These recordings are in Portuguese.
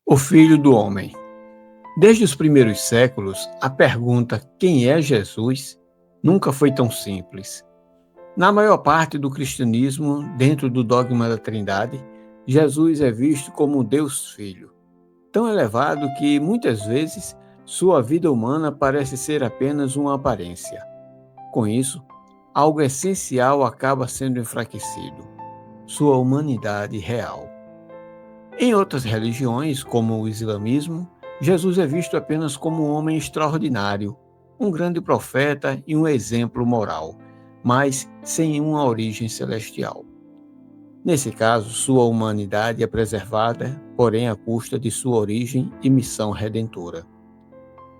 O Filho do Homem. Desde os primeiros séculos, a pergunta quem é Jesus nunca foi tão simples. Na maior parte do cristianismo, dentro do dogma da Trindade, Jesus é visto como Deus Filho, tão elevado que, muitas vezes, sua vida humana parece ser apenas uma aparência. Com isso, algo essencial acaba sendo enfraquecido: sua humanidade real. Em outras religiões, como o islamismo, Jesus é visto apenas como um homem extraordinário, um grande profeta e um exemplo moral, mas sem uma origem celestial. Nesse caso, sua humanidade é preservada, porém à custa de sua origem e missão redentora.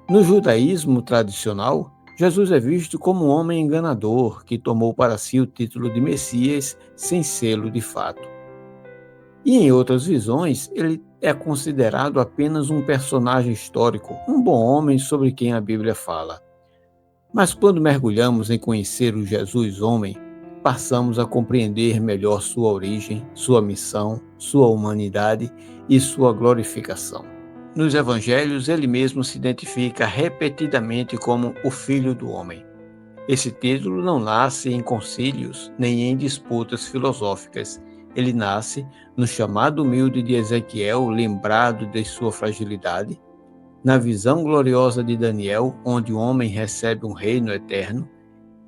No judaísmo tradicional, Jesus é visto como um homem enganador que tomou para si o título de Messias sem sê-lo de fato. E em outras visões, ele é considerado apenas um personagem histórico, um bom homem sobre quem a Bíblia fala. Mas quando mergulhamos em conhecer o Jesus homem, passamos a compreender melhor sua origem, sua missão, sua humanidade e sua glorificação. Nos evangelhos, ele mesmo se identifica repetidamente como o Filho do Homem. Esse título não nasce em concílios nem em disputas filosóficas. Ele nasce no chamado humilde de Ezequiel, lembrado de sua fragilidade, na visão gloriosa de Daniel, onde o homem recebe um reino eterno,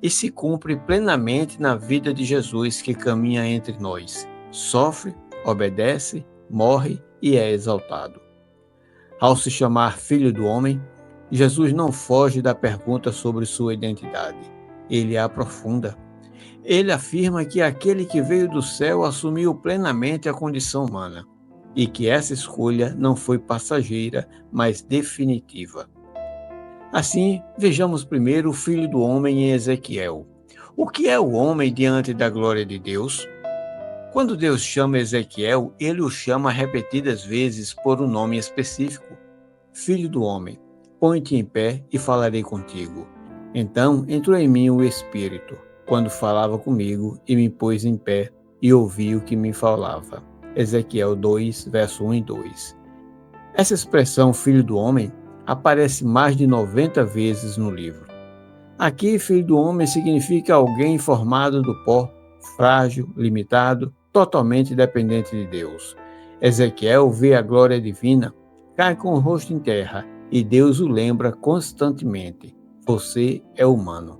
e se cumpre plenamente na vida de Jesus, que caminha entre nós, sofre, obedece, morre e é exaltado. Ao se chamar Filho do Homem, Jesus não foge da pergunta sobre sua identidade. Ele a aprofunda. Ele afirma que aquele que veio do céu assumiu plenamente a condição humana e que essa escolha não foi passageira, mas definitiva. Assim, vejamos primeiro o Filho do Homem em Ezequiel. O que é o homem diante da glória de Deus? Quando Deus chama Ezequiel, ele o chama repetidas vezes por um nome específico. Filho do homem, põe-te em pé e falarei contigo. Então entrou em mim o Espírito, quando falava comigo, e me pôs em pé, e ouvi o que me falava. Ezequiel 2, verso 1 e 2. Essa expressão, Filho do Homem, aparece mais de 90 vezes no livro. Aqui, Filho do Homem significa alguém formado do pó, frágil, limitado, totalmente dependente de Deus. Ezequiel vê a glória divina, cai com o rosto em terra, e Deus o lembra constantemente: você é humano.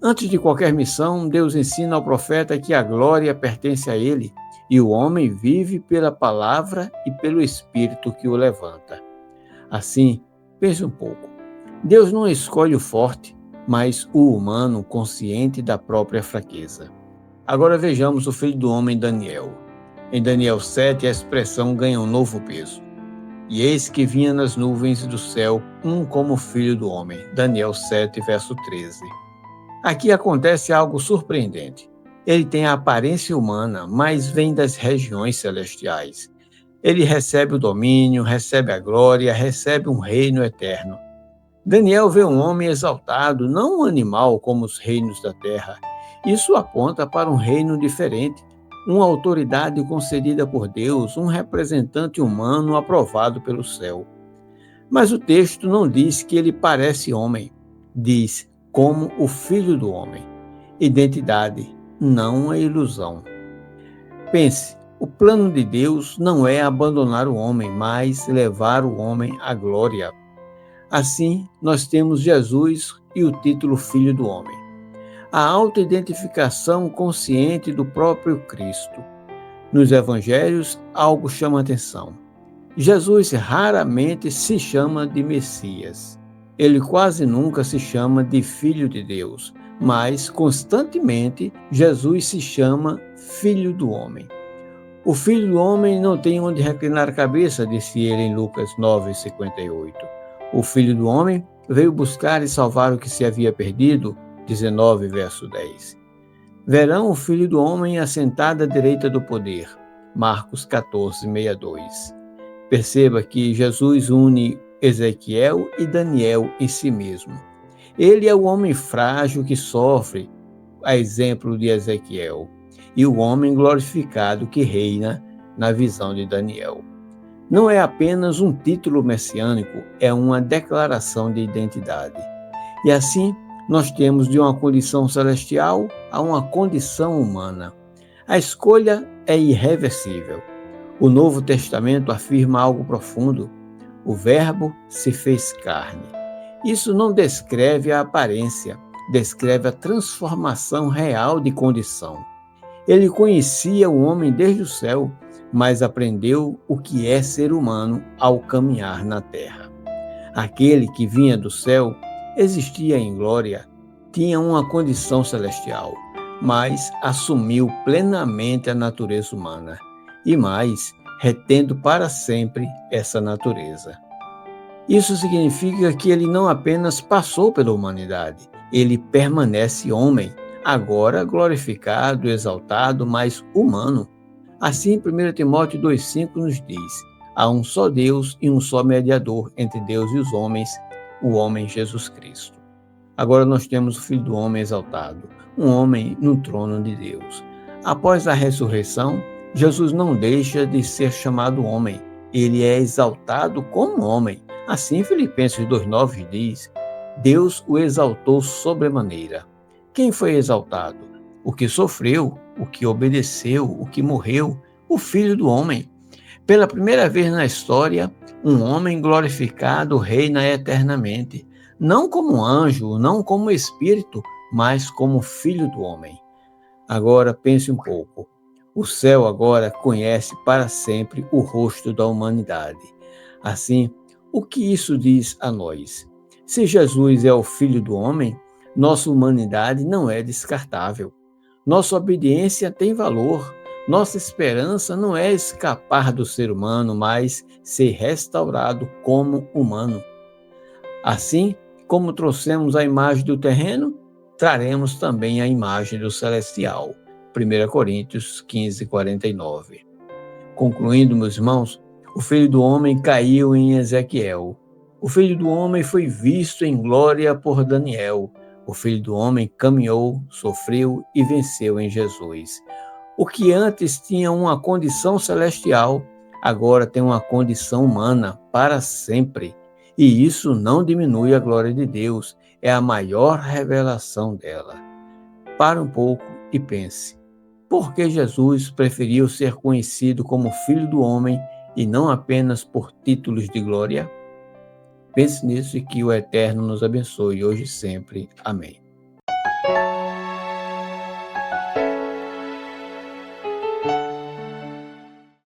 Antes de qualquer missão, Deus ensina ao profeta que a glória pertence a ele e o homem vive pela palavra e pelo Espírito que o levanta. Assim, pense um pouco. Deus não escolhe o forte, mas o humano consciente da própria fraqueza. Agora vejamos o Filho do Homem Daniel. Em Daniel 7, a expressão ganha um novo peso. E eis que vinha nas nuvens do céu um como Filho do Homem. Daniel 7, verso 13. Aqui acontece algo surpreendente. Ele tem a aparência humana, mas vem das regiões celestiais. Ele recebe o domínio, recebe a glória, recebe um reino eterno. Daniel vê um homem exaltado, não um animal como os reinos da terra. Isso aponta para um reino diferente, uma autoridade concedida por Deus, um representante humano aprovado pelo céu. Mas o texto não diz que ele parece homem. Diz como o Filho do Homem. Identidade, não uma ilusão. Pense, o plano de Deus não é abandonar o homem, mas levar o homem à glória. Assim, nós temos Jesus e o título Filho do Homem. A autoidentificação consciente do próprio Cristo. Nos evangelhos, algo chama a atenção. Jesus raramente se chama de Messias. Ele quase nunca se chama de Filho de Deus, mas constantemente Jesus se chama Filho do Homem. O Filho do Homem não tem onde reclinar a cabeça, disse ele em Lucas 9:58. O Filho do Homem veio buscar e salvar o que se havia perdido, 19, verso 10. Verão o Filho do Homem assentado à direita do poder, Marcos 14:62. Perceba que Jesus une Ezequiel e Daniel em si mesmo. Ele é o homem frágil que sofre, a exemplo de Ezequiel, e o homem glorificado que reina na visão de Daniel. Não é apenas um título messiânico, é uma declaração de identidade. E assim, nós temos de uma condição celestial a uma condição humana. A escolha é irreversível. O Novo Testamento afirma algo profundo. O Verbo se fez carne. Isso não descreve a aparência, descreve a transformação real de condição. Ele conhecia o homem desde o céu, mas aprendeu o que é ser humano ao caminhar na terra. Aquele que vinha do céu existia em glória, tinha uma condição celestial, mas assumiu plenamente a natureza humana, e mais, retendo para sempre essa natureza. Isso significa que ele não apenas passou pela humanidade, ele permanece homem, agora glorificado, exaltado, mas humano. Assim, 1 Timóteo 2,5 nos diz: há um só Deus e um só mediador entre Deus e os homens, o homem Jesus Cristo. Agora nós temos o Filho do Homem exaltado, um homem no trono de Deus. Após a ressurreição, Jesus não deixa de ser chamado homem, ele é exaltado como homem. Assim, Filipenses 2,9 diz: Deus o exaltou sobremaneira. Quem foi exaltado? O que sofreu, o que obedeceu, o que morreu, o Filho do Homem. Pela primeira vez na história, um homem glorificado reina eternamente, não como anjo, não como espírito, mas como Filho do Homem. Agora pense um pouco. O céu agora conhece para sempre o rosto da humanidade. Assim, o que isso diz a nós? Se Jesus é o Filho do Homem, nossa humanidade não é descartável. Nossa obediência tem valor. Nossa esperança não é escapar do ser humano, mas ser restaurado como humano. Assim, como trouxemos a imagem do terreno, traremos também a imagem do celestial. 1 Coríntios 15:49. Concluindo, meus irmãos, o Filho do Homem caiu em Ezequiel. O Filho do Homem foi visto em glória por Daniel. O Filho do Homem caminhou, sofreu e venceu em Jesus. O que antes tinha uma condição celestial, agora tem uma condição humana para sempre. E isso não diminui a glória de Deus, é a maior revelação dela. Pare um pouco e pense. Por que Jesus preferiu ser conhecido como Filho do Homem e não apenas por títulos de glória? Pense nisso e que o Eterno nos abençoe hoje e sempre. Amém.